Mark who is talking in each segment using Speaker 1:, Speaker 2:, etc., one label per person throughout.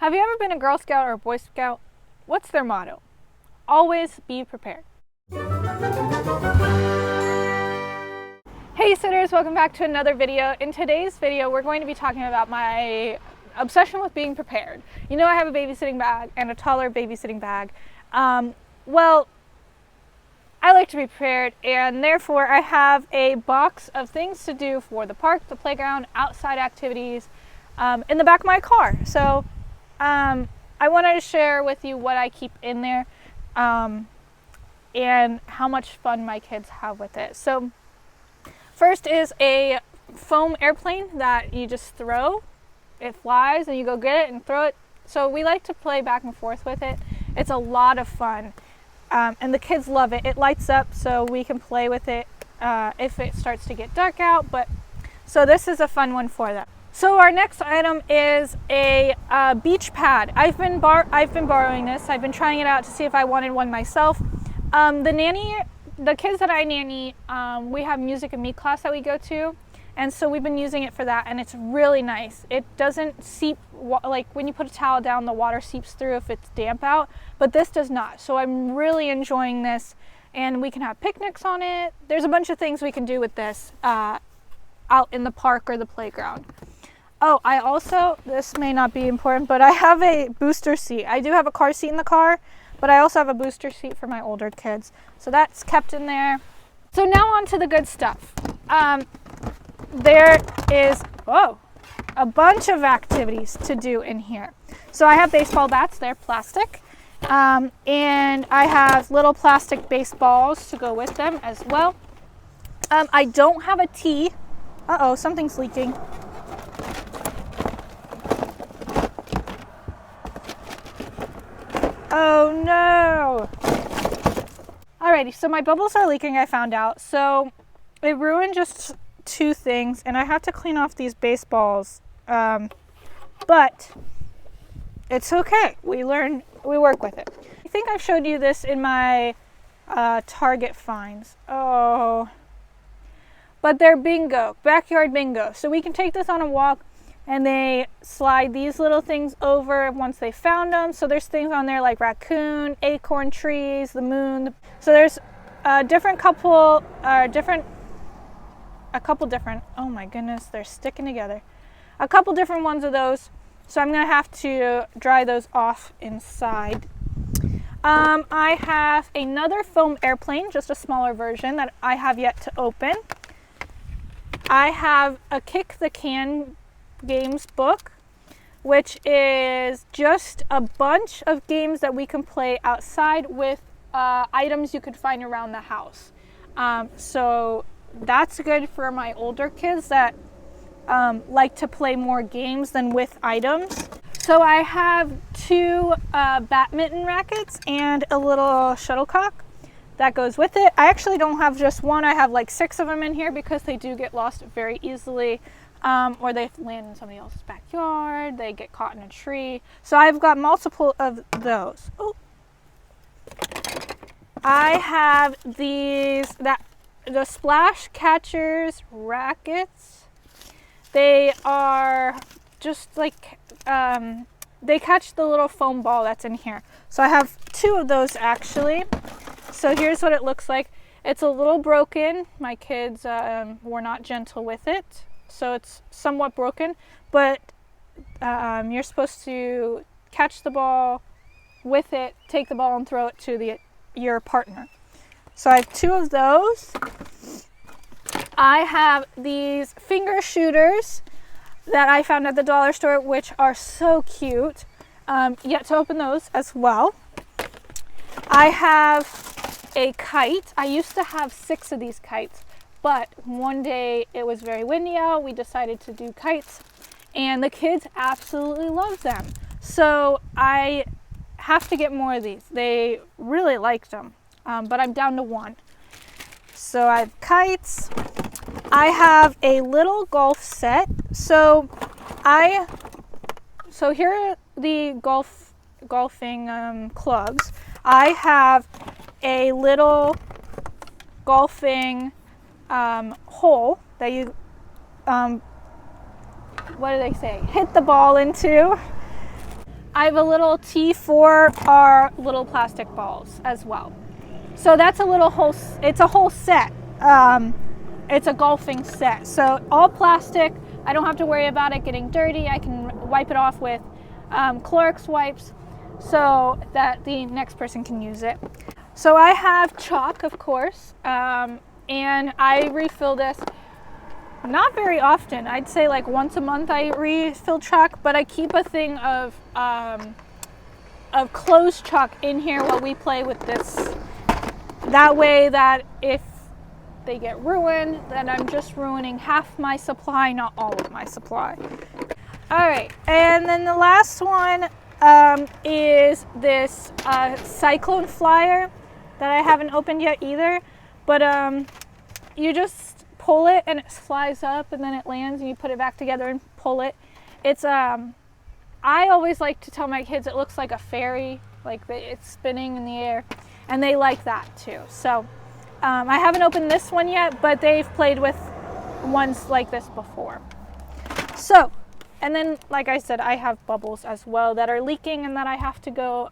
Speaker 1: Have you ever been a Girl Scout or a Boy Scout? What's their motto? Always be prepared. Hey sitters, welcome back to another video. In today's video, we're going to be talking about my obsession with being prepared. You know, I have a babysitting bag and a taller babysitting bag. Well, I like to be prepared, and therefore I have a box of things to do for the park, the playground, outside activities, in the back of my car. So I wanted to share with you what I keep in there and how much fun my kids have with it. So first is a foam airplane that you just throw. It flies and you go get it and throw it. So we like to play back and forth with it. It's a lot of fun. And the kids love it. It lights up so we can play with it if it starts to get dark out. So this is a fun one for them. So our next item is a beach pad. I've been borrowing this. I've been trying it out to see if I wanted one myself. The kids that I nanny, we have music and meat class that we go to, and so we've been using it for that, and it's really nice. It doesn't seep, like when you put a towel down, the water seeps through if it's damp out, but this does not. So I'm really enjoying this, and we can have picnics on it. There's a bunch of things we can do with this out in the park or the playground. Oh, I also, this may not be important, but I have a booster seat. I do have a car seat in the car, but I also have a booster seat for my older kids. So that's kept in there. So now on to the good stuff. There is, a bunch of activities to do in here. So I have baseball bats, they're plastic. And I have little plastic baseballs to go with them as well. I don't have a tee. Uh-oh, something's leaking. Oh no! Alrighty, so my bubbles are leaking, I found out. So it ruined just two things, and I have to clean off these baseballs. But it's okay. We work with it. I think I've showed you this in my Target finds. Oh. But they're bingo, backyard bingo. So we can take this on a walk, and they slide these little things over once they found them. So there's things on there like raccoon, acorn trees, the moon. So there's a couple different, oh my goodness, they're sticking together. A couple different ones of those. So I'm gonna have to dry those off inside. I have another foam airplane, just a smaller version that I have yet to open. I have a Kick the Can games book, which is just a bunch of games that we can play outside with items you could find around the house. So that's good for my older kids that like to play more games than with items. So I have two badminton rackets and a little shuttlecock that goes with it. I actually don't have just one. I have like 6 of them in here because they do get lost very easily. Or they land in somebody else's backyard, they get caught in a tree. So I've got multiple of those. Ooh. I have the Splash Catchers rackets. They are just like, they catch the little foam ball that's in here. So I have 2 of those actually. So here's what it looks like. It's a little broken. My kids were not gentle with it. So it's somewhat broken, but you're supposed to catch the ball with it, take the ball and throw it to your partner. So I have 2 of those. I have these finger shooters that I found at the dollar store, which are so cute. Yet to open those as well. I have a kite. I used to have 6 of these kites. But one day it was very windy out, we decided to do kites, and the kids absolutely love them. So I have to get more of these. They really liked them, but I'm down to 1. So I have kites. I have a little golf set. So here are the golfing clubs. I have a little golfing hole that you what do they say, hit the ball into. I have a little T for our little plastic balls as well. So that's it's a whole set. It's a golfing set. So all plastic. I don't have to worry about it getting dirty. I can wipe it off with Clorox wipes so that the next person can use it. So I have chalk, of course, and I refill this not very often. I'd say like once a month I refill chalk, but I keep a thing of closed chalk in here while we play with this. That way that if they get ruined, then I'm just ruining half my supply, not all of my supply. All right, and then the last one is this Cyclone Flyer that I haven't opened yet either, but you just pull it and it flies up and then it lands and you put it back together and pull it. It's I always like to tell my kids it looks like a fairy, like it's spinning in the air, and they like that too. So I haven't opened this one yet, but they've played with ones like this before. So, and then like I said, I have bubbles as well that are leaking and that I have to go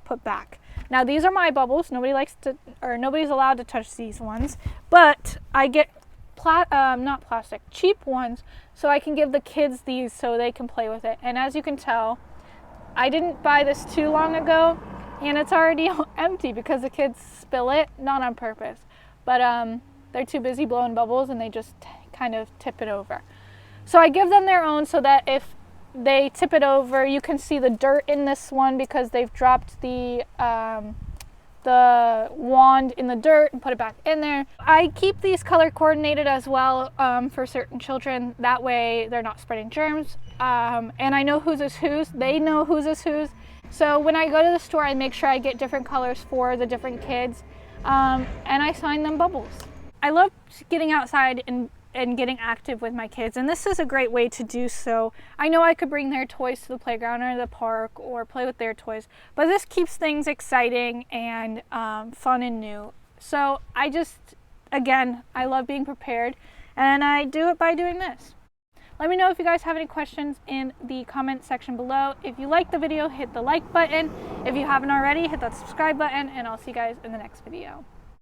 Speaker 1: put back. Now these are my bubbles. Nobody's allowed to touch these ones, but I get not plastic, cheap ones, so I can give the kids these so they can play with it. And as you can tell, I didn't buy this too long ago, and it's already empty because the kids spill it, not on purpose, but they're too busy blowing bubbles and they just kind of tip it over. So I give them their own so that if they tip it over, you can see the dirt in this one because they've dropped the wand in the dirt and put it back in there. I keep these color coordinated as well for certain children. That way they're not spreading germs. And I know whose is whose. They know whose is whose. So when I go to the store, I make sure I get different colors for the different kids. And I sign them bubbles. I love getting outside and getting active with my kids, and this is a great way to do so. I know I could bring their toys to the playground or the park or play with their toys, but this keeps things exciting and fun and new. So again, I love being prepared, and I do it by doing this. Let me know if you guys have any questions in the comment section below. If you liked the video, hit the like button. If you haven't already, hit that subscribe button, and I'll see you guys in the next video.